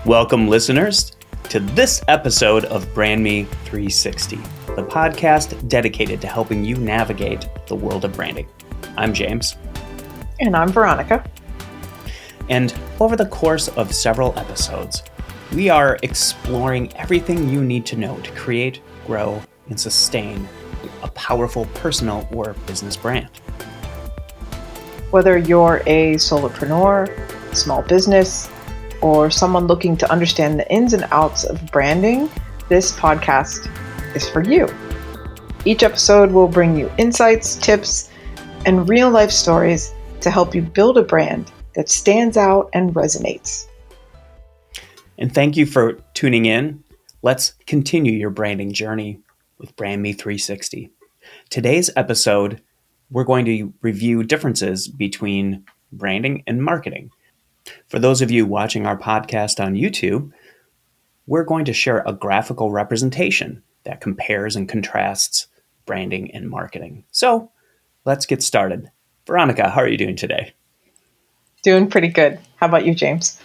Welcome, listeners, to this episode of BrandMe360, the podcast dedicated to helping you navigate the world of branding. I'm James. And I'm Veronica. And over the course of several episodes, we are exploring everything you need to know to create, grow, and sustain a powerful personal or business brand. Whether you're a solopreneur, small business, or someone looking to understand the ins and outs of branding, this podcast is for you. Each episode will bring you insights, tips, and real-life stories to help you build a brand that stands out and resonates. And thank you for tuning in. Let's continue your branding journey with BrandMe360. Today's episode, we're going to review differences between branding and marketing. For those of you watching our podcast on YouTube, we're going to share a graphical representation that compares and contrasts branding and marketing. So let's get started. Veronica, how are you doing today? Doing pretty good. How about you, James?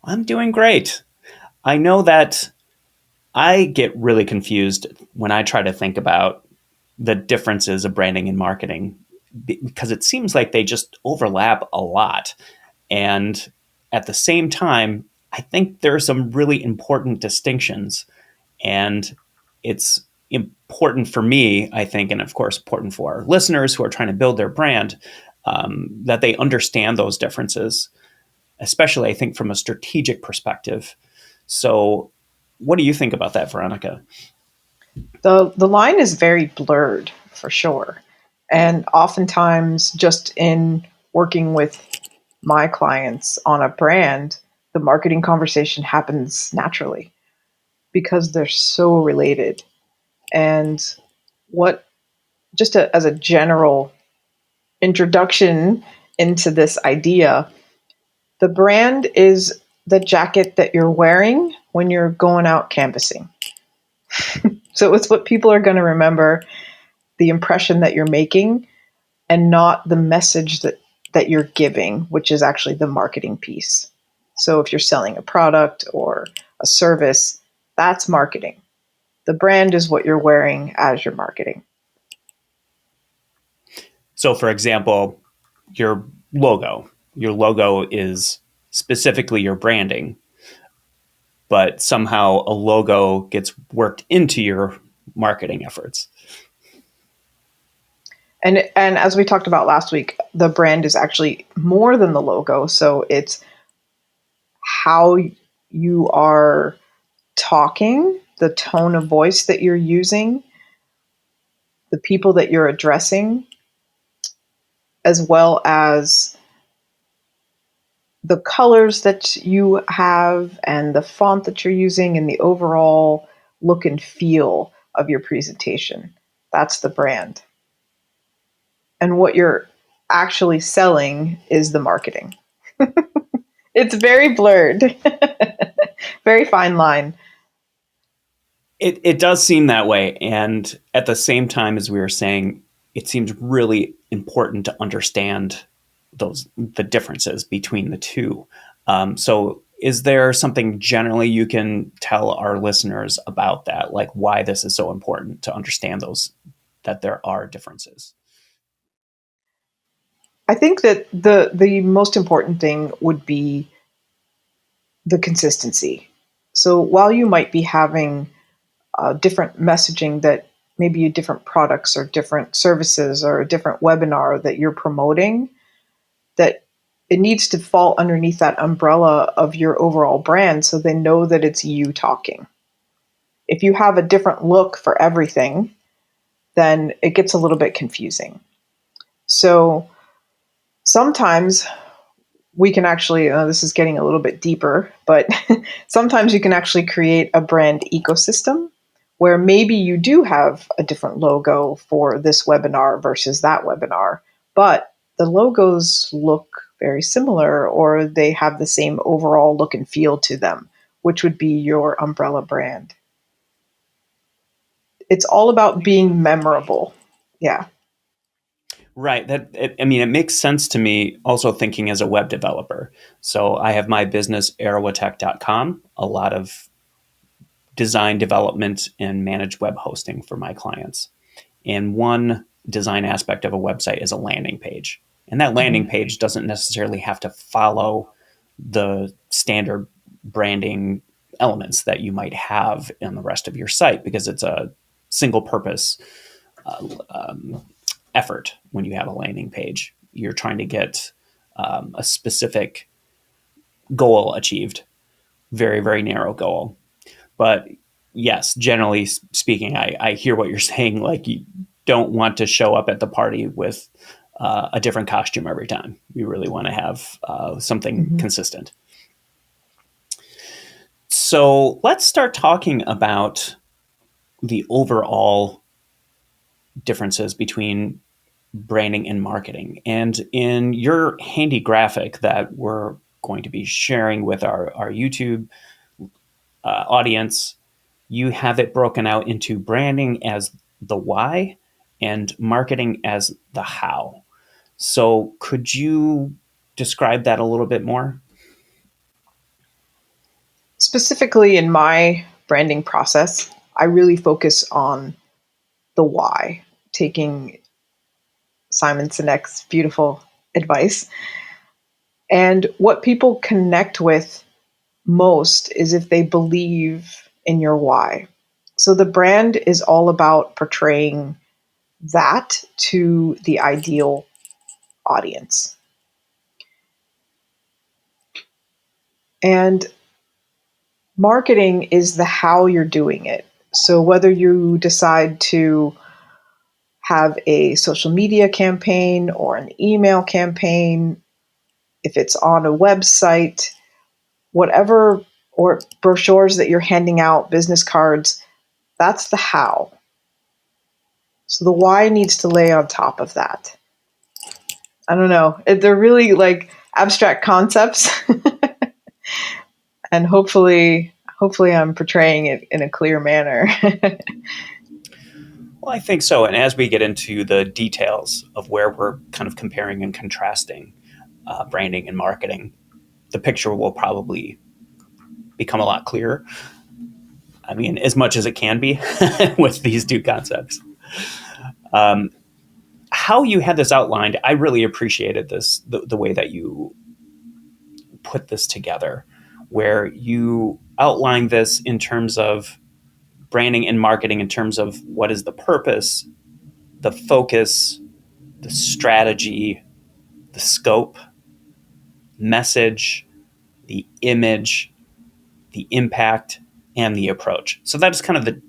I'm doing great. I know that I get really confused when I try to think about the differences of branding and marketing because it seems like they just overlap a lot. And at the same time, I think there are some really important distinctions. And it's important for me, I think, and of course, important for our listeners who are trying to build their brand, that they understand those differences, especially, I think, from a strategic perspective. So what do you think about that, Veronica? The line is very blurred, for sure. And oftentimes, just in working with my clients on a brand, the marketing conversation happens naturally because they're so related. And as a general introduction into this idea, the brand is the jacket that you're wearing when you're going out canvassing. So it's what people are going to remember, the impression that you're making, and not the message that you're giving, which is actually the marketing piece. So if you're selling a product or a service, that's marketing. The brand is what you're wearing as your marketing. So, for example, your logo is specifically your branding, but somehow a logo gets worked into your marketing efforts. And as we talked about last week, the brand is actually more than the logo. So it's how you are talking, the tone of voice that you're using, the people that you're addressing, as well as the colors that you have and the font that you're using and the overall look and feel of your presentation. That's the brand. And what you're actually selling is the marketing. It's very blurred, very fine line. It does seem that way. And at the same time, as we were saying, it seems really important to understand the differences between the two. So is there something generally you can tell our listeners about that, like why this is so important to understand that there are differences? I think that the most important thing would be the consistency. So while you might be having different messaging that maybe different products or different services or a different webinar that you're promoting, that it needs to fall underneath that umbrella of your overall brand so they know that it's you talking. If you have a different look for everything, then it gets a little bit confusing. So sometimes we can actually, this is getting a little bit deeper, but sometimes you can actually create a brand ecosystem where maybe you do have a different logo for this webinar versus that webinar, but the logos look very similar or they have the same overall look and feel to them, which would be your umbrella brand. It's all about being memorable. Yeah. Right. I mean, it makes sense to me also thinking as a web developer. So I have my business, arawatech.com, a lot of design development and managed web hosting for my clients. And one design aspect of a website is a landing page. And that landing Mhm. page doesn't necessarily have to follow the standard branding elements that you might have in the rest of your site because it's a single purpose uh, um, effort when you have a landing page. You're trying to get a specific goal achieved, very, very narrow goal. But yes, generally speaking, I hear what you're saying. Like, you don't want to show up at the party with a different costume every time. You really want to have something Mhm. consistent. So let's start talking about the overall differences between branding and marketing. And in your handy graphic that we're going to be sharing with our YouTube audience, you have it broken out into branding as the why and marketing as the how. So, could you describe that a little bit more? Specifically in my branding process, I really focus on the why, taking Simon Sinek's beautiful advice. And what people connect with most is if they believe in your why. So the brand is all about portraying that to the ideal audience. And marketing is the how you're doing it. So whether you decide to have a social media campaign or an email campaign, if it's on a website, whatever, or brochures that you're handing out, business cards, that's the how. So the why needs to lay on top of that. I don't know. They're really like abstract concepts, and hopefully I'm portraying it in a clear manner. Well, I think so. And as we get into the details of where we're kind of comparing and contrasting branding and marketing, the picture will probably become a lot clearer. I mean, as much as it can be with these two concepts. Um, how you had this outlined, I really appreciated the way that you put this together, where you outline this in terms of branding and marketing, in terms of what is the purpose, the focus, the strategy, the scope, message, the image, the impact, and the approach. So that's kind of the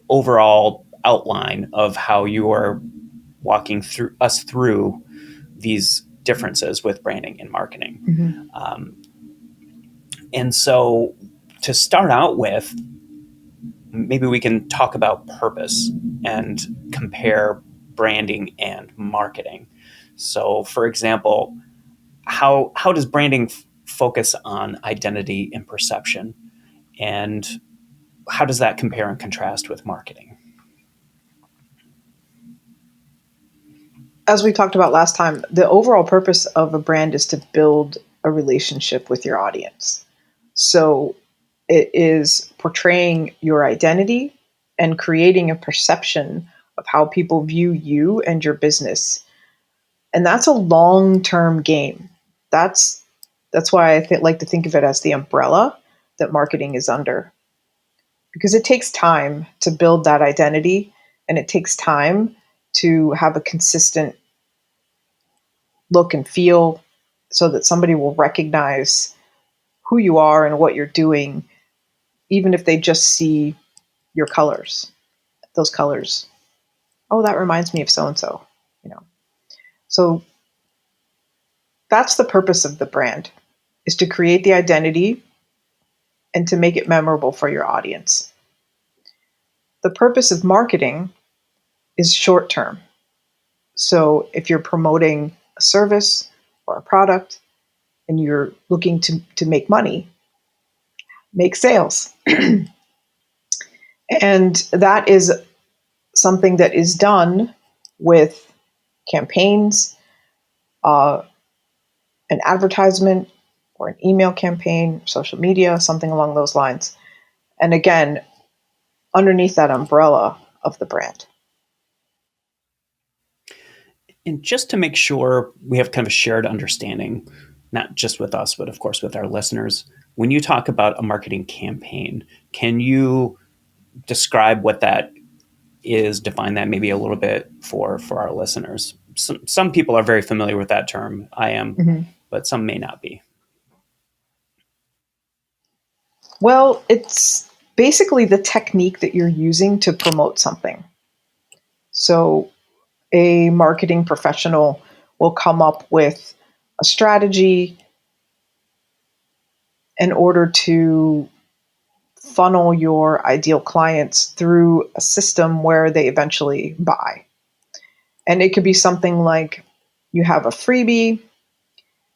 overall outline of how you are walking through us through these differences with branding and marketing. Mhm. Um, and so to start out with, maybe we can talk about purpose and compare branding and marketing. So, for example, how does branding focus on identity and perception, and how does that compare and contrast with marketing? As we talked about last time, the overall purpose of a brand is to build a relationship with your audience. So it is portraying your identity and creating a perception of how people view you and your business. And that's a long-term game. That's that's why like to think of it as the umbrella that marketing is under, because it takes time to build that identity, and it takes time to have a consistent look and feel so that somebody will recognize who you are and what you're doing, even if they just see your colors, those colors. Oh, that reminds me of so and so, you know. So that's the purpose of the brand, is to create the identity and to make it memorable for your audience. The purpose of marketing is short term. So if you're promoting a service or a product and you're looking to make money, make sales. And that is something that is done with campaigns, uh, an advertisement or an email campaign, social media, something along those lines. And again, underneath that umbrella of the brand. And just to make sure we have kind of a shared understanding, not just with us, but of course with our listeners, when you talk about a marketing campaign, can you describe what that is, define that maybe a little bit for our listeners? Some people are very familiar with that term. I am, Mhm. but some may not be. Well, it's basically the technique that you're using to promote something. So, a marketing professional will come up with a strategy in order to funnel your ideal clients through a system where they eventually buy. And it could be something like you have a freebie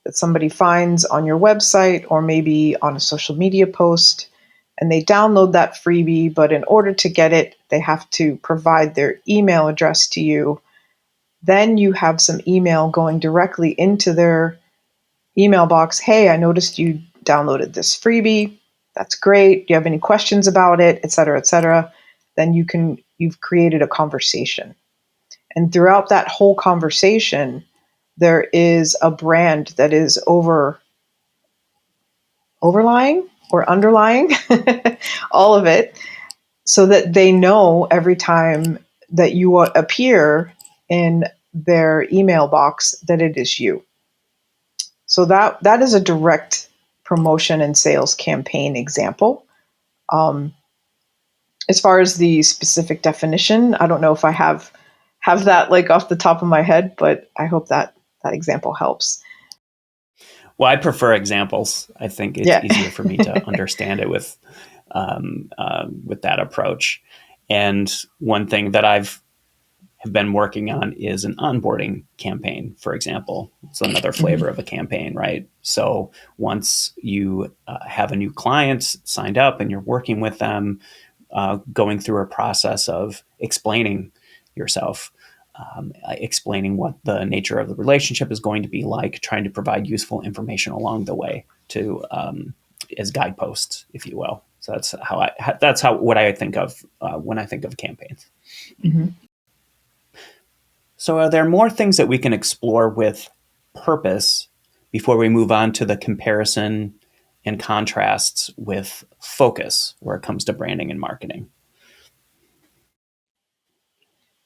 that somebody finds on your website or maybe on a social media post, and they download that freebie, but in order to get it, they have to provide their email address to you. Then you have some email going directly into their email box. Hey, I noticed you downloaded this freebie. That's great. Do you have any questions about it, et cetera, et cetera? Then you've created a conversation. And throughout that whole conversation, there is a brand that is overlying or underlying all of it, so that they know every time that you appear in their email box that it is you. So that is a direct promotion and sales campaign example. Um, as far as the specific definition, I don't know if I have that like off the top of my head, but I hope that that example helps. Well, I prefer examples. I think it's Yeah. easier for me to understand it with that approach. And one thing that I've have been working on is an onboarding campaign, for example. It's another flavor Mhm. of a campaign, right? So once you have a new client signed up and you're working with them, going through a process of explaining yourself, explaining what the nature of the relationship is going to be like, trying to provide useful information along the way to as guideposts, if you will. So that's how what I think of when I think of campaigns. Mhm. So, are there more things that we can explore with purpose before we move on to the comparison and contrasts with focus where it comes to branding and marketing?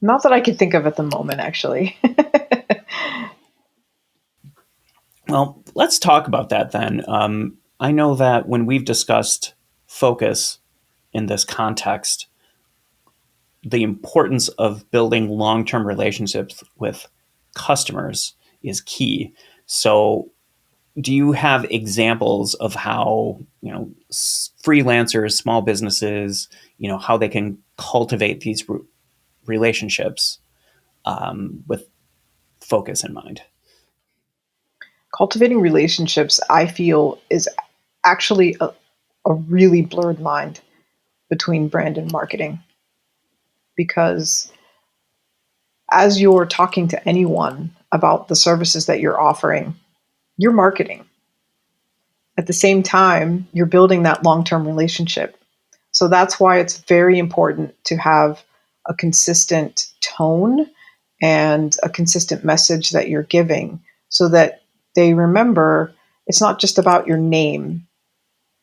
Not that I can think of at the moment, actually. Well, let's talk about that then. I know that when we've discussed focus in this context, the importance of building long term relationships with customers is key. So, do you have examples of how freelancers, small businesses, how they can cultivate these relationships with focus in mind? Cultivating relationships, I feel, is actually a really blurred line between brand and marketing, because as you're talking to anyone about the services that you're offering, you're marketing. At the same time, you're building that long term relationship. So that's why it's very important to have a consistent tone and a consistent message that you're giving, so that they remember it's not just about your name.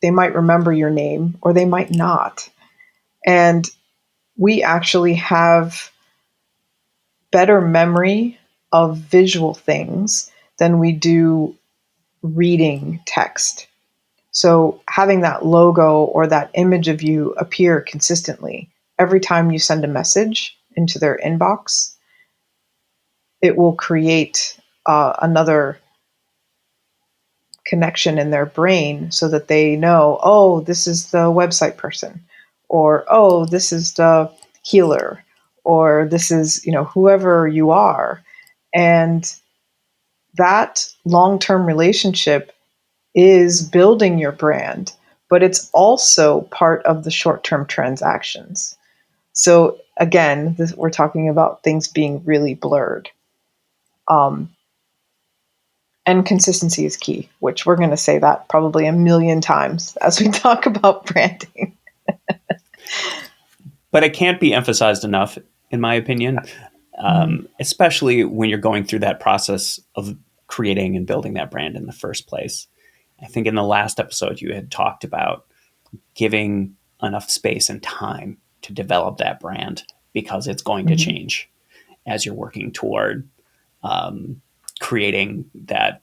They might remember your name or they might not. And we actually have better memory of visual things than we do reading text. So having that logo or that image of you appear consistently every time you send a message into their inbox, it will create another connection in their brain, so that they know, oh, this is the website person, or oh, this is the healer, or this is, whoever you are. And that long-term relationship is building your brand, but it's also part of the short-term transactions. So again, we're talking about things being really blurred. Um, and consistency is key, which we're going to say that probably a million times as we talk about branding. But it can't be emphasized enough, in my opinion, Mm-hmm. especially when you're going through that process of creating and building that brand in the first place. I think in the last episode, you had talked about giving enough space and time to develop that brand because it's going to Mm-hmm. change as you're working toward um, creating that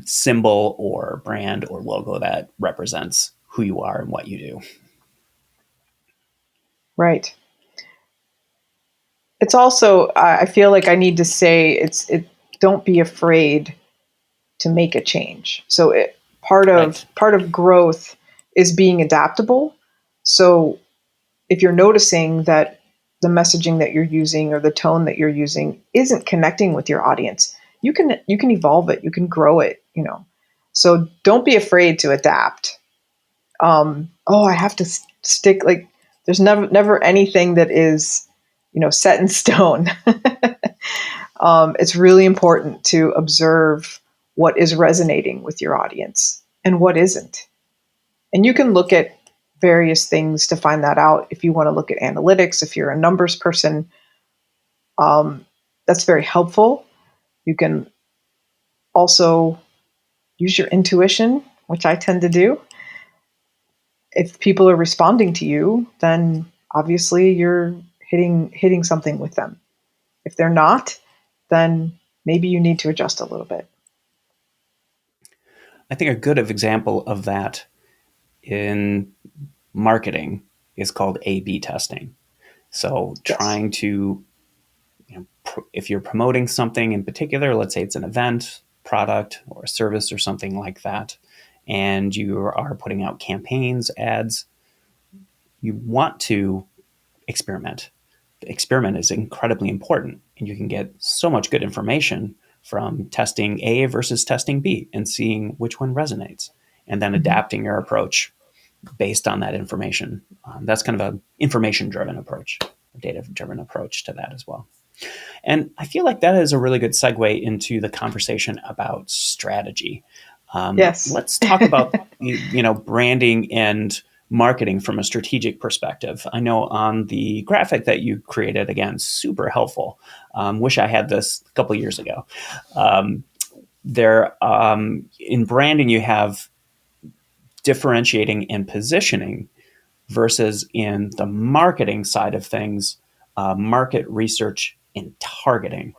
symbol or brand or logo that represents who you are and what you do. Right. It's also, I feel like I need to say, don't be afraid to make a change. So Right. part of growth is being adaptable. So if you're noticing that the messaging that you're using or the tone that you're using isn't connecting with your audience, you can evolve it, you can grow it, you know. So don't be afraid to adapt. Oh, I have to stick, like, there's never anything that is, you know, set in stone. It's really important to observe what is resonating with your audience and what isn't. And you can look at various things to find that out. If you want to look at analytics, if you're a numbers person, um, that's very helpful. You can also use your intuition, which I tend to do. If people are responding to you, then obviously you're hitting something with them. If they're not, then maybe you need to adjust a little bit. I think a good example of that in marketing is called A/B testing. So Yes. trying to, if you're promoting something in particular, let's say it's an event, product, or a service or something like that, and you are putting out campaigns, ads, you want to experiment. The experiment is incredibly important, and you can get so much good information from testing A versus testing B and seeing which one resonates, and then Mm-hmm. adapting your approach based on that information. That's kind of an information driven approach, a data driven approach to that as well. And I feel like that is a really good segue into the conversation about strategy. Yes. Let's talk about branding and marketing from a strategic perspective. I know on the graphic that you created, again, super helpful. Wish I had this a couple years ago. There in branding, you have differentiating and positioning versus in the marketing side of things, market research and targeting.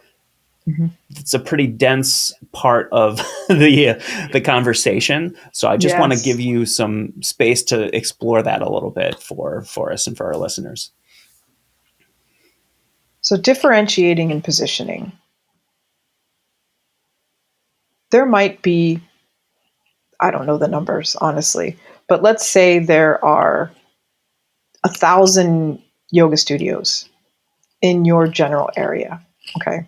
Mm-hmm. It's a pretty dense part of the conversation. So I just want to give Yes. you some space to explore that a little bit for us and for our listeners. So differentiating and positioning. There might be, I don't know the numbers, honestly, but let's say there are 1,000 yoga studios in your general area. Okay.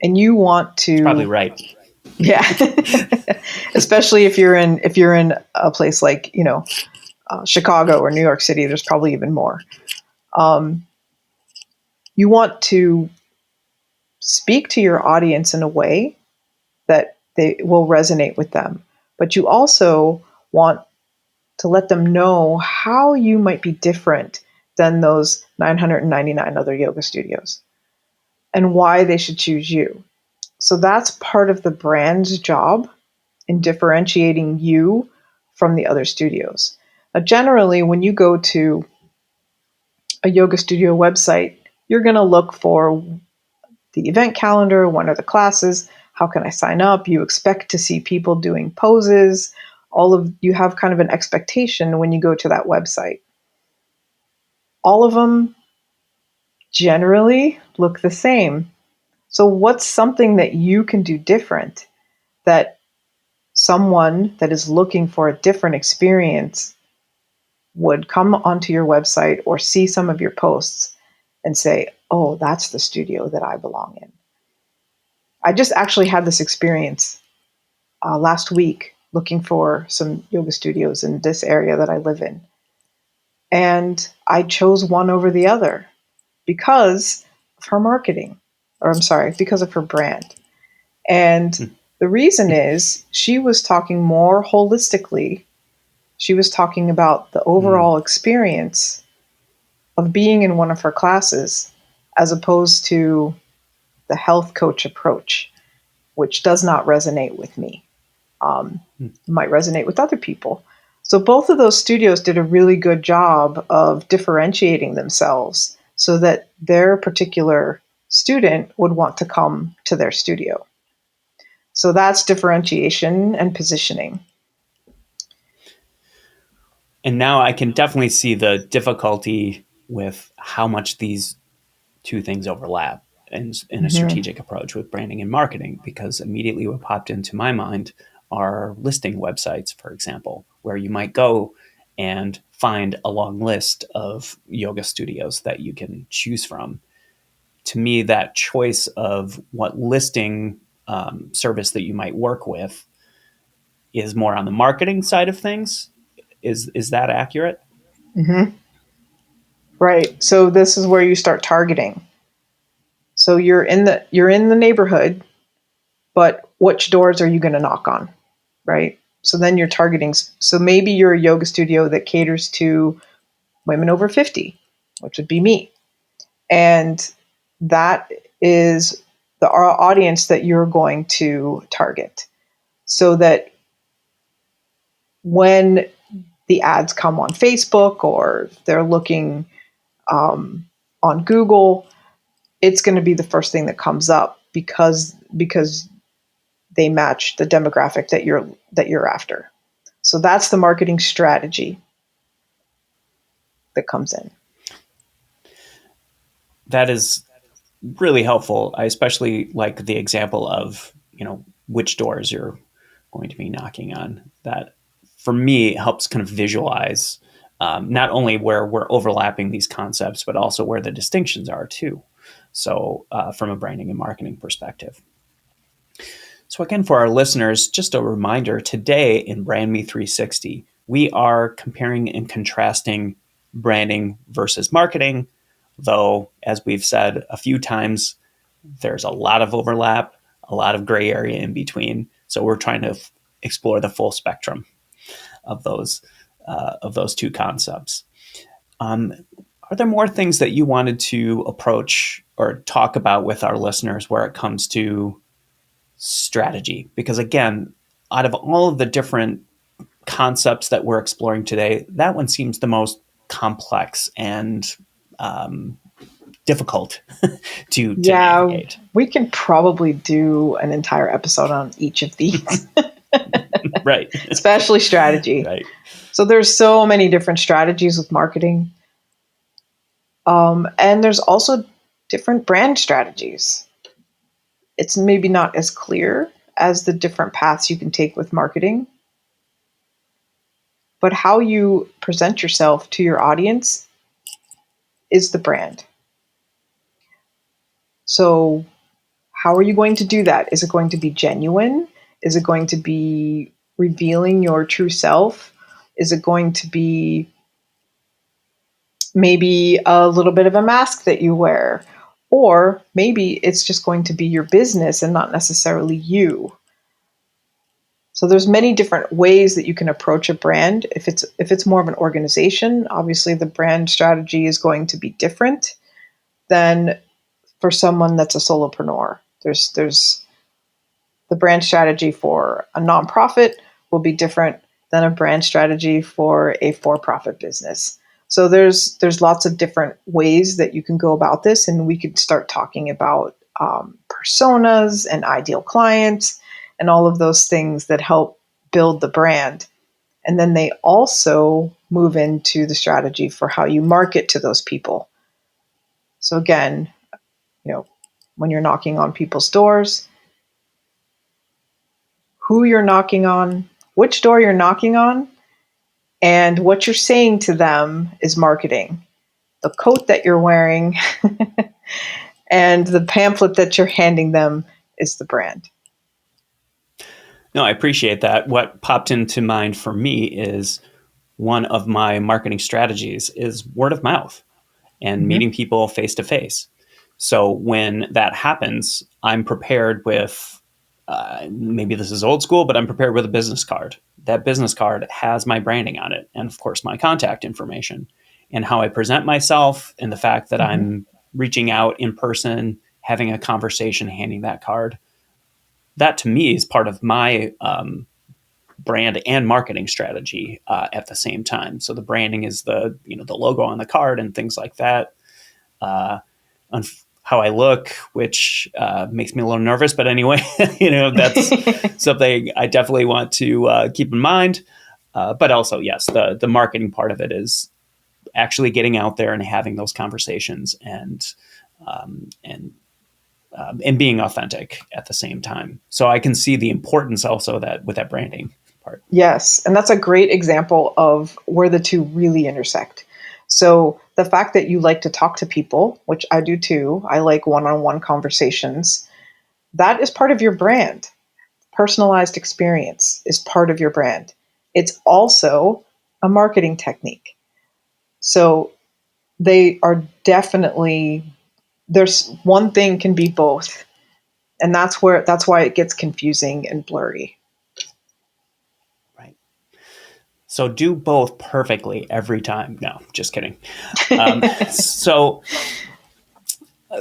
And you want It's probably to, right. yeah, especially if you're in a place like, you know, Chicago or New York City, there's probably even more. Um, you want to speak to your audience in a way that they will resonate with them, but you also want to let them know how you might be different than those 999 other yoga studios and why they should choose you. So that's part of the brand's job in differentiating you from the other studios. Generally, when you go to a yoga studio website, you're going to look for the event calendar, when are the classes, how can I sign up? You expect to see people doing poses. You have kind of an expectation when you go to that website. All of them generally look the same. So, what's something that you can do different that someone that is looking for a different experience would come onto your website or see some of your posts and say, oh, that's the studio that I belong in? I just actually had this experience last week looking for some yoga studios in this area that I live in. And I chose one over the other because of her marketing. or I'm sorry, because of her brand. And the reason is she was talking more holistically. She was talking about the Mm. overall experience of being in one of her classes as opposed to the health coach approach, which does not resonate with me. Might resonate with other people. So both of those studios did a really good job of differentiating themselves so that their particular student would want to come to their studio. So that's differentiation and positioning. And now I can definitely see the difficulty with how much these two things overlap in a Mm-hmm. strategic approach with branding and marketing, because immediately what popped into my mind are listing websites, for example, where you might go and find a long list of yoga studios that you can choose from. To me, that choice of what listing service that you might work with is more on the marketing side of things. Is that accurate? Mm-hmm. Right. So this is where you start targeting. So you're in the neighborhood, but which doors are you going to knock on, right? So then you're targeting. So maybe you're a yoga studio that caters to women over 50, which would be me. And that is the audience that you're going to target. So that when the ads come on Facebook or they're looking on Google, it's going to be the first thing that comes up because they match the demographic that you're after. So that's the marketing strategy that comes in. That is really helpful. I especially like the example of, which doors you're going to be knocking on. That for me helps kind of visualize not only where we're overlapping these concepts, but also where the distinctions are too. So from a branding and marketing perspective. So again, for our listeners, just a reminder, today in BrandMe360, we are comparing and contrasting branding versus marketing, though, as we've said a few times, there's a lot of overlap, a lot of gray area in between. So we're trying to explore the full spectrum of those two concepts. Um, are there more things that you wanted to approach or talk about with our listeners where it comes to strategy? Because again, out of all of the different concepts that we're exploring today, that one seems the most complex and um, difficult to Yeah, navigate. we can probably do an entire episode on each of these, Right. especially strategy. Right. So there's so many different strategies with marketing, and there's also different brand strategies. It's maybe not as clear as the different paths you can take with marketing, but how you present yourself to your audience is the brand. So, how are you going to do that? Is it going to be genuine? Is it going to be revealing your true self? Is it going to be maybe a little bit of a mask that you wear? Or maybe it's just going to be your business and not necessarily you. So there's many different ways that you can approach a brand. If it's more of an organization, obviously the brand strategy is going to be different than for someone that's a solopreneur. There's the brand strategy for a nonprofit will be different than a brand strategy for a for-profit business. So there's lots of different ways that you can go about this, and we could start talking about personas and ideal clients and all of those things that help build the brand. And then they also move into the strategy for how you market to those people. So again, you know, when you're knocking on people's doors, who you're knocking on, which door you're knocking on, and what you're saying to them is marketing. The coat that you're wearing and the pamphlet that you're handing them is the brand. No, I appreciate that. What popped into mind for me is one of my marketing strategies is word of mouth and Mm-hmm. meeting people face to face. So when that happens, I'm prepared with maybe this is old school, but I'm prepared with a business card. That business card has my branding on it, and of course, my contact information, and how I present myself, and the fact that Mm-hmm. I'm reaching out in person, having a conversation, handing that card. That to me is part of my brand and marketing strategy at the same time. So the branding is the logo on the card and things like that. Uh, how I look, which makes me a little nervous. But anyway, that's something I definitely want to keep in mind. But also, yes, the marketing part of it is actually getting out there and having those conversations um, and and being authentic at the same time. So I can see the importance also that with that branding part. Yes, and that's a great example of where the two really intersect. So the fact that you like to talk to people, which I do too, I like one-on-one conversations, that is part of your brand. Personalized experience is part of your brand. It's also a marketing technique. So they are definitely, there's one thing can be both. And that's why it gets confusing and blurry. Right. So do both perfectly every time. No, just kidding. So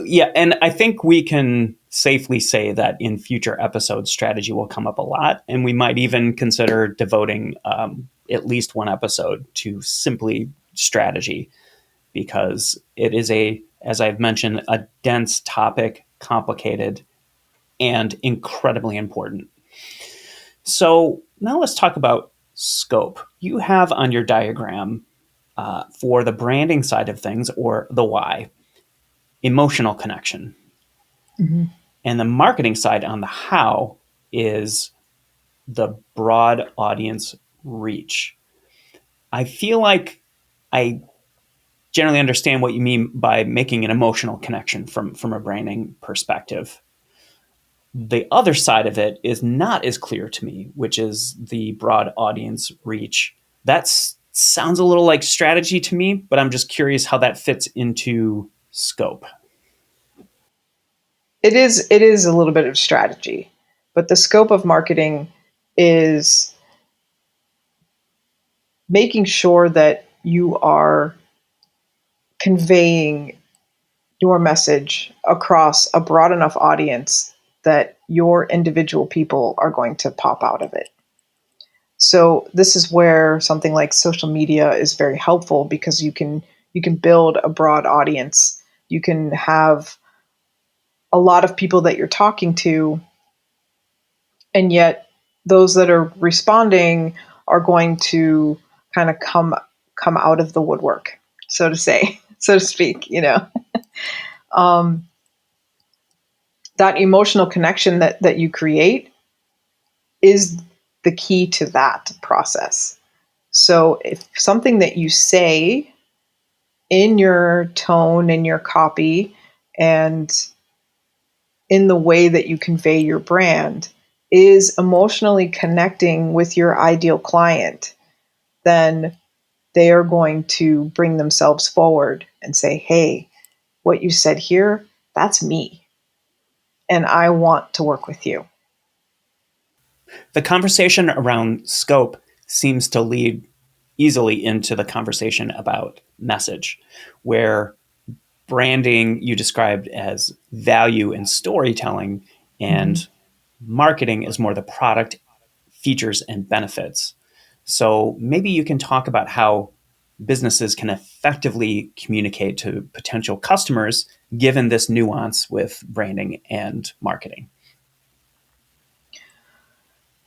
yeah, and I think we can safely say that in future episodes, strategy will come up a lot, and we might even consider devoting at least one episode to simply strategy because it is as I've mentioned, a dense topic, complicated, and incredibly important. So now let's talk about scope. You have on your diagram for the branding side of things, or the why, emotional connection. Mhm. And the marketing side on the how is the broad audience reach. I feel like I generally understand what you mean by making an emotional connection from a branding perspective. The other side of it is not as clear to me, which is the broad audience reach. That sounds a little like strategy to me, but I'm just curious how that fits into scope. It is a little bit of strategy, but the scope of marketing is making sure that you are conveying your message across a broad enough audience that your individual people are going to pop out of it. So this is where something like social media is very helpful because you can build a broad audience. You can have a lot of people that you're talking to, and yet those that are responding are going to kind of come out of the woodwork, so to say, so to speak. Um, that emotional connection that you create is the key to that process. So if something that you say in your tone, in your copy, and in the way that you convey your brand is emotionally connecting with your ideal client, then they are going to bring themselves forward and say, hey, what you said here, that's me. And I want to work with you. The conversation around scope seems to lead easily into the conversation about message, where branding you described as value and storytelling, Mm-hmm. and marketing is more the product, features, and benefits. So maybe you can talk about how businesses can effectively communicate to potential customers given this nuance with branding and marketing.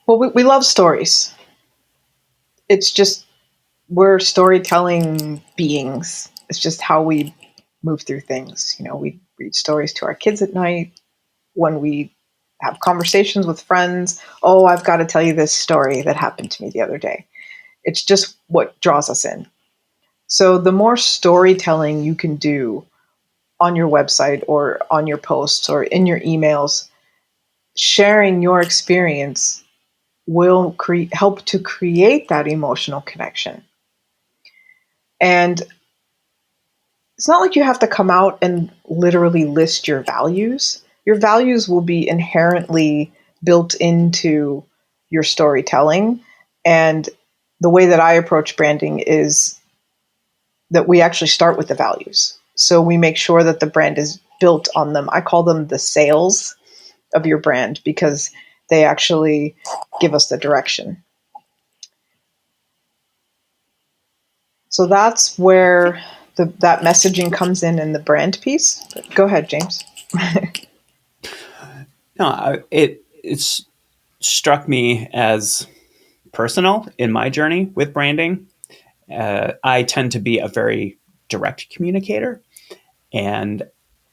Well, we love stories. It's just we're storytelling beings. It's just how we move through things. We read stories to our kids at night when we have conversations with friends. Oh, I've got to tell you this story that happened to me the other day. It's just what draws us in. So the more storytelling you can do on your website or on your posts or in your emails, sharing your experience will help to create that emotional connection. And it's not like you have to come out and literally list your values. Your values will be inherently built into your storytelling. And the way that I approach branding is that we actually start with the values. So we make sure that the brand is built on them. I call them the sails of your brand because they actually give us the direction. So that's where that messaging comes in the brand piece. But go ahead, James. No, it's struck me as personal in my journey with branding. I tend to be a very direct communicator, and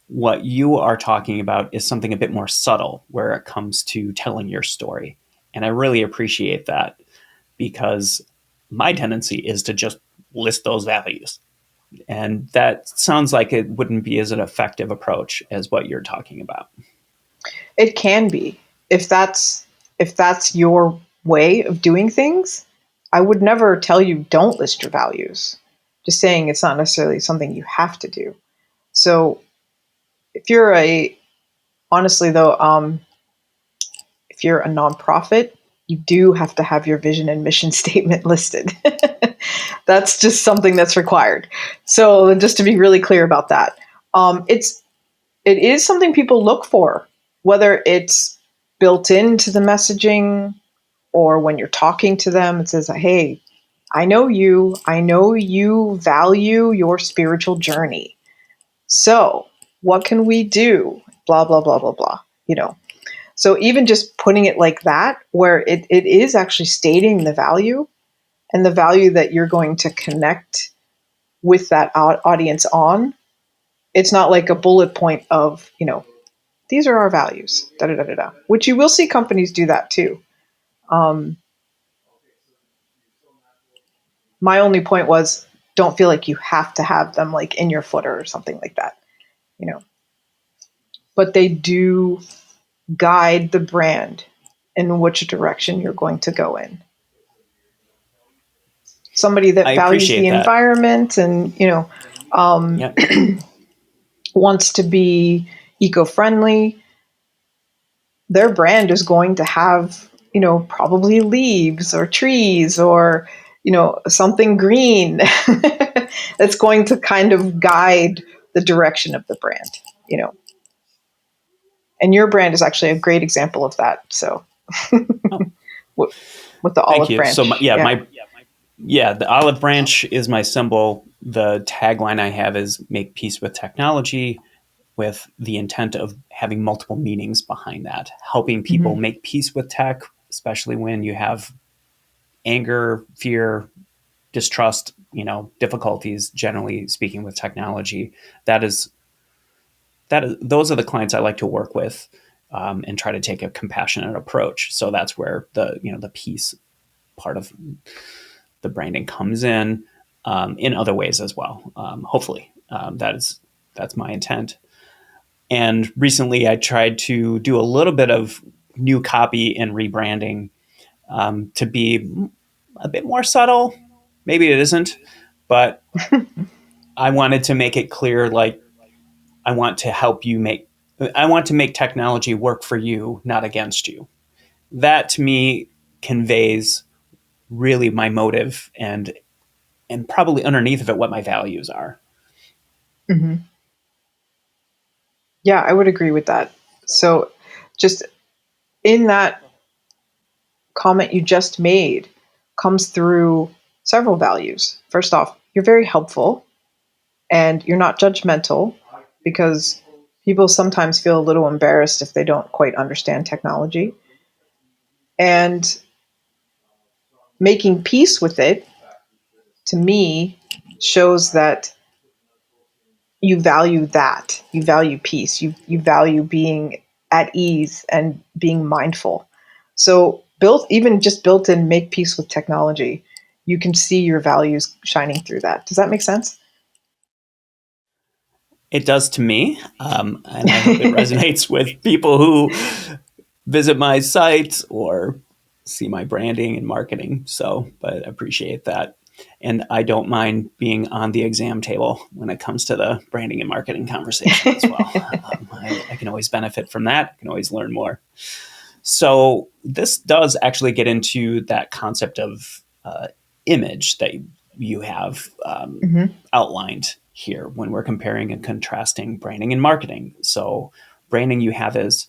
what you are talking about is something a bit more subtle where it comes to telling your story. And I really appreciate that because my tendency is to just list those values. And that sounds like it wouldn't be as an effective approach as what you're talking about. It can be. If that's your way of doing things, I would never tell you don't list your values. Just saying it's not necessarily something you have to do. So if you're a honestly though, if you're a nonprofit, you do have to have your vision and mission statement listed. That's just something that's required. So just to be really clear about that, it is something people look for, whether it's built into the messaging or when you're talking to them. It says, "Hey, I know you. I know you value your spiritual journey. So what can we do? Blah blah blah blah blah." You know, so even just putting it like that, where it is actually stating the value and the value that you're going to connect with that audience on, it's not like a bullet point of, these are our values, da da da da da, which you will see companies do that too. Um, my only point was don't feel like you have to have them like in your footer or something like that, you know, but they do guide the brand in which direction you're going to go in. Somebody I that values the appreciate that. environment and um, Yep. wants to be eco-friendly, their brand is going to have probably leaves or trees or something green that's going to kind of guide the direction of the brand. you know and your brand is actually a great example of that. So Oh, with, with the thank olive you. So branch, yeah, yeah. the olive branch is my symbol. The tagline I have is "Make peace with technology," with the intent of having multiple meanings behind that, helping people Mm-hmm. make peace with tech, especially when you have anger, fear, distrust, difficulties generally speaking with technology. That is those are the clients I like to work with, and try to take a compassionate approach. So that's where the peace part of the branding comes in other ways as well. Hopefully, that's my intent. And recently, I tried to do a little bit of new copy and rebranding, to be a bit more subtle. Maybe it isn't, but I wanted to make it clear, like, I want to help you make, I want to make technology work for you, not against you. That to me conveys really my motive, and probably underneath of it what my values are. Mm-hmm. Yeah, I would agree with that. So just in that comment you just made comes through several values. First off, you're very helpful and you're not judgmental, because people sometimes feel a little embarrassed if they don't quite understand technology. And making peace with it, to me, shows that you value that. You value peace. You value being at ease and being mindful. So built in make peace with technology, you can see your values shining through that. Does that make sense? It does to me, and I hope it resonates with people who visit my site or see my branding and marketing. So, but I appreciate that. And I don't mind being on the exam table when it comes to the branding and marketing conversation as well. I can always benefit from that. I can always learn more. So this does actually get into that concept of image that you have Hmm. outlined here when we're comparing and contrasting branding and marketing. So branding you have as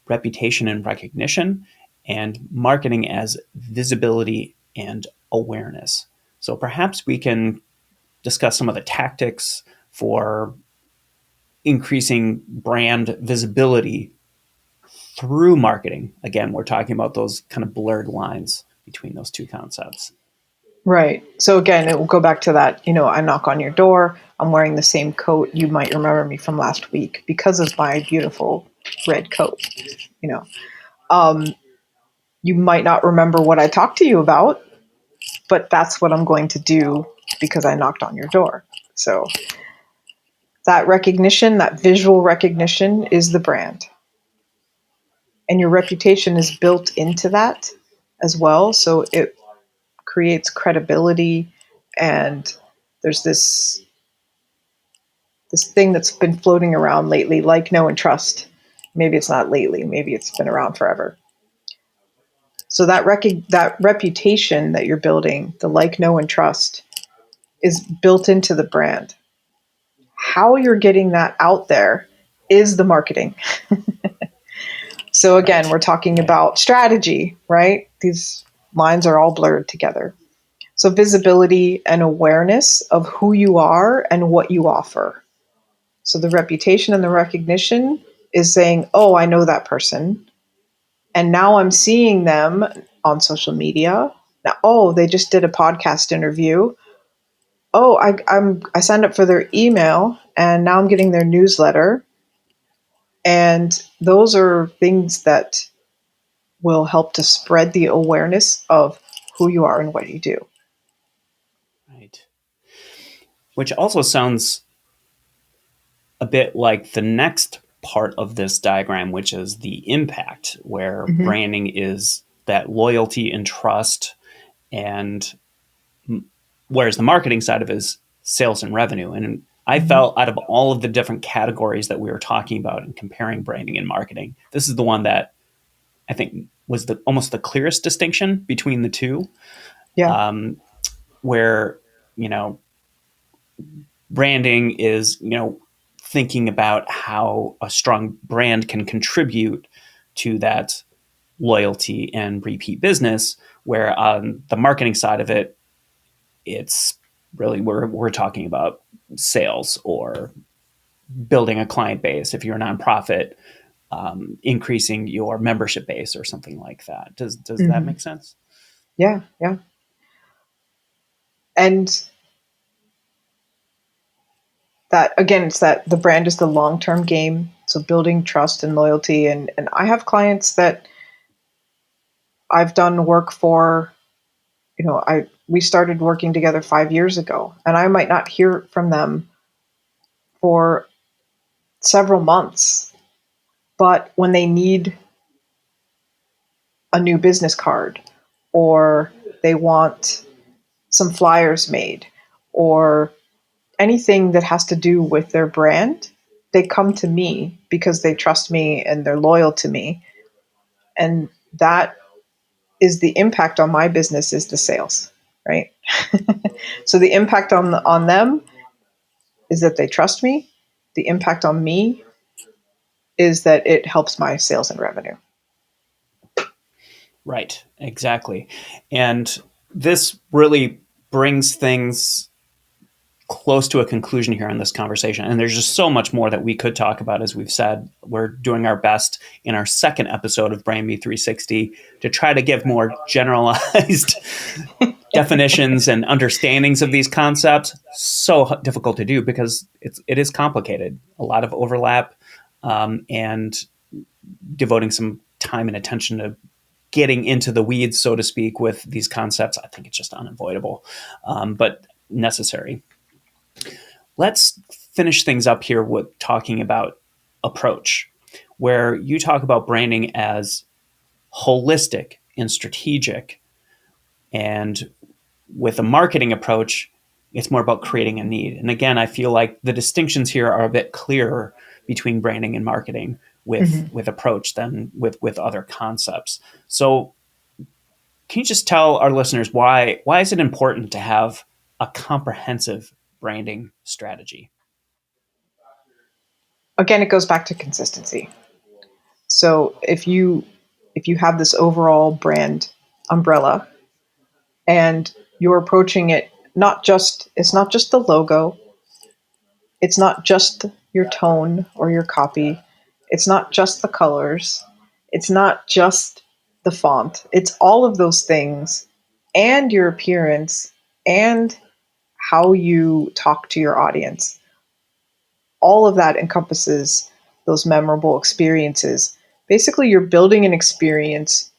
reputation and recognition, and marketing as visibility and awareness. So perhaps we can discuss some of the tactics for increasing brand visibility through marketing. Again, we're talking about those kind of blurred lines between those two concepts. Right. So again, it will go back to that, I knock on your door, I'm wearing the same coat. You might remember me from last week because of my beautiful red coat, you know. Um, you might not remember what I talked to you about, but that's what I'm going to do because I knocked on your door. So that recognition, that visual recognition is the brand. And your reputation is built into that as well. So it creates credibility, and there's this thing that's been floating around lately, like, know, and trust. Maybe it's not lately, maybe it's been around forever. So that reputation that you're building, the like, know, and trust, is built into the brand. How you're getting that out there is the marketing. So again, Right. we're talking Right. about strategy, right? These lines are all blurred together. So visibility and awareness of who you are and what you offer. So the reputation and the recognition is saying, oh, I know that person. And now I'm seeing them on social media. Now, oh, they just did a podcast interview. Oh, I signed up for their email and now I'm getting their newsletter. And those are things that will help to spread the awareness of who you are and what you do. Right. Which also sounds a bit like the next part of this diagram, which is the impact, where Mm-hmm. branding is that loyalty and trust, and whereas the marketing side of it is sales and revenue. And I Mm-hmm. felt out of all of the different categories that we were talking about and comparing branding and marketing, this is the one that I think was the almost the clearest distinction between the two, Yeah. um, where you know branding is thinking about how a strong brand can contribute to that loyalty and repeat business, where on the marketing side of it, it's really we're talking about sales or building a client base if you're a nonprofit, increasing your membership base or something like that. Does that Mm-hmm. make sense? Yeah. Yeah. And that again, it's that the brand is the long-term game. So building trust and loyalty. And I have clients that I've done work for, I we started working together 5 years ago, and I might not hear from them for several months. But when they need a new business card, or they want some flyers made, or anything that has to do with their brand, they come to me because they trust me and they're loyal to me. And that is the impact on my business, is the sales, right? So the impact on them is that they trust me. The impact on me is that it helps my sales and revenue. Right, exactly. And this really brings things close to a conclusion here in this conversation. And there's just so much more that we could talk about. As we've said, we're doing our best in our second episode of BrandMe360 to try to give more generalized definitions and understandings of these concepts. So difficult to do because it is complicated, a lot of overlap, and devoting some time and attention to getting into the weeds, so to speak, with these concepts. I think it's just unavoidable, but necessary. Let's finish things up here with talking about approach, where you talk about branding as holistic and strategic, and With a marketing approach, it's more about creating a need. And again, I feel like the distinctions here are a bit clearer between branding and marketing with Mm-hmm. with approach than with other concepts. So can you just tell our listeners why is it important to have a comprehensive branding strategy? Again, it goes back to consistency. So if you have this overall brand umbrella and you're approaching it, not just it's not just the logo, it's not just your tone or your copy, it's not just the colors, it's not just the font, it's all of those things and your appearance and how you talk to your audience. All of that encompasses those memorable experiences. Basically, you're building an experience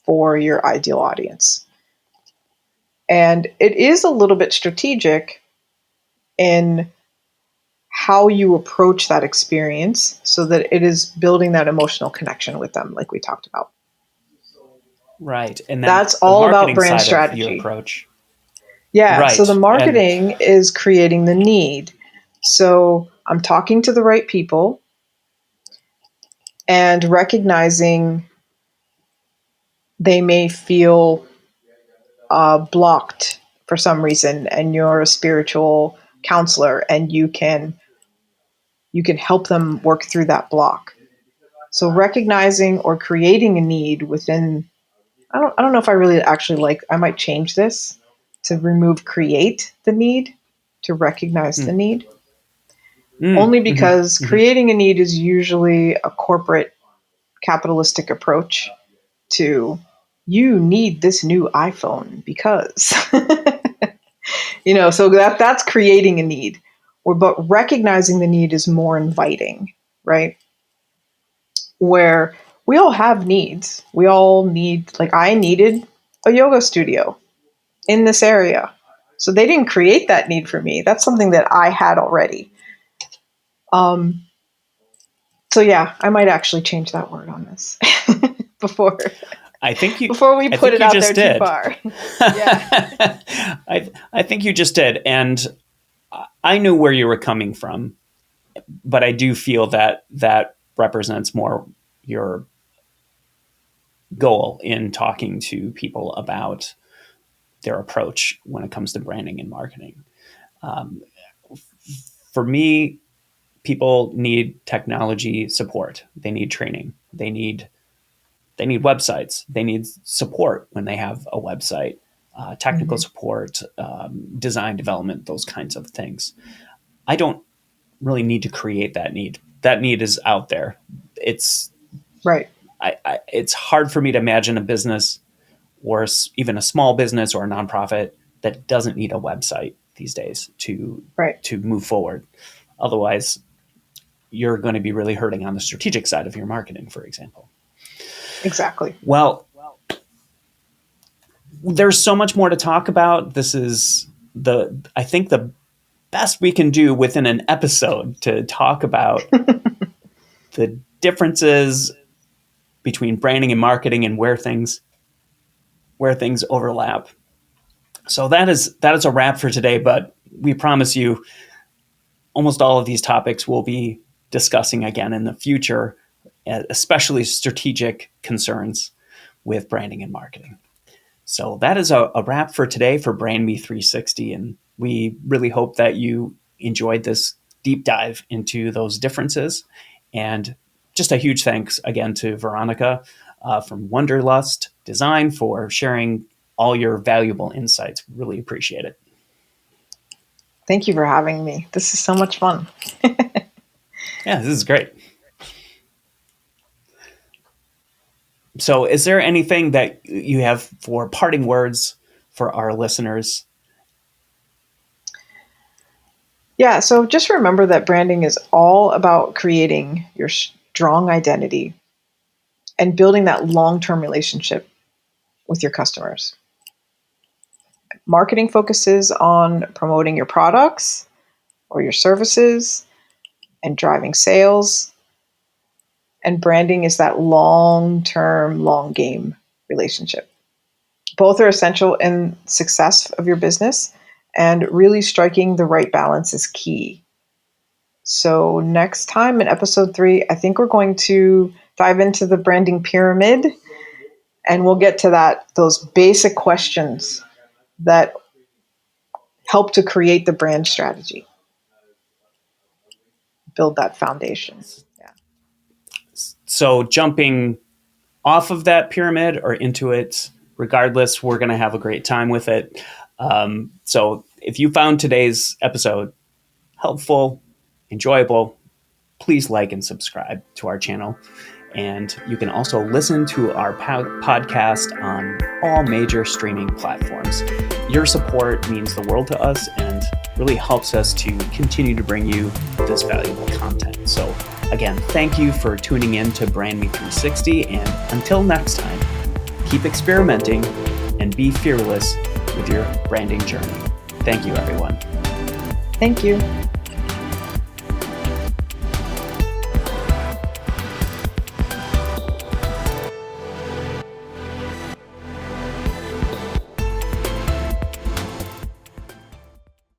for your ideal audience. And it is a little bit strategic in how you approach that experience so that it is building that emotional connection with them, like we talked about. Right. And then That's the all about marketing brand side of your strategy. approach. Yeah, so the Right. And marketing is creating the need. So I'm talking to the right people and recognizing they may feel blocked for some reason, and you're a spiritual counselor, and you can help them work through that block. So recognizing or creating a need within, I don't know if I really actually like, I might change this to remove create the need to recognize the mm, need. Only mm-hmm, because mm-hmm. creating a need is usually a corporate capitalistic approach to you need this new iPhone because so that's creating a need. But recognizing the need is more inviting, right? Where we all have needs. We all need, like, I needed a yoga studio in this area. So they didn't create that need for me. That's something that I had already. Um, so yeah, I might actually change that word on this before I think you before we I put think it you out there just too did. far. Yeah. I think you just did. And I knew where you were coming from, but I do feel that that represents more your goal in talking to people about their approach when it comes to branding and marketing. Um, for me, people need technology support. They need training. They need websites. They need support when they have a website, technical Mm-hmm. support, design development, those kinds of things. I don't really need to create that need. That need is out there. It's Right. it's hard for me to imagine a business or even a small business or a nonprofit that doesn't need a website these days Right. to move forward. Otherwise, you're going to be really hurting on the strategic side of your marketing, for example. Exactly. Well, there's so much more to talk about. This is I think the best we can do within an episode to talk about the differences between branding and marketing and where things overlap. So that is a wrap for today, but we promise you almost all of these topics we'll be discussing again in the future, especially strategic concerns with branding and marketing. So that is a wrap for today for BrandMe360. And we really hope that you enjoyed this deep dive into those differences. And just a huge thanks again to Veronica from Wonderlust Design for sharing all your valuable insights. Really appreciate it. Thank you for having me. This is so much fun. Yeah, this is great. So, is there anything that you have for parting words for our listeners? Yeah, so just remember that branding is all about creating your strong identity and building that long term relationship with your customers. Marketing focuses on promoting your products or your services and driving sales. And branding is that long term, long game relationship. Both are essential in success of your business, and really striking the right balance is key. So next time in episode 3, I think we're going to dive into the branding pyramid, and we'll get to those basic questions that help to create the brand strategy, build that foundation. Yeah. So jumping off of that pyramid or into it, regardless, we're going to have a great time with it. So if you found today's episode helpful, enjoyable, please like and subscribe to our channel. And you can also listen to our podcast on all major streaming platforms. Your support means the world to us and really helps us to continue to bring you this valuable content. So again, thank you for tuning in to BrandMe360. And until next time, keep experimenting and be fearless with your branding journey. Thank you, everyone. Thank you.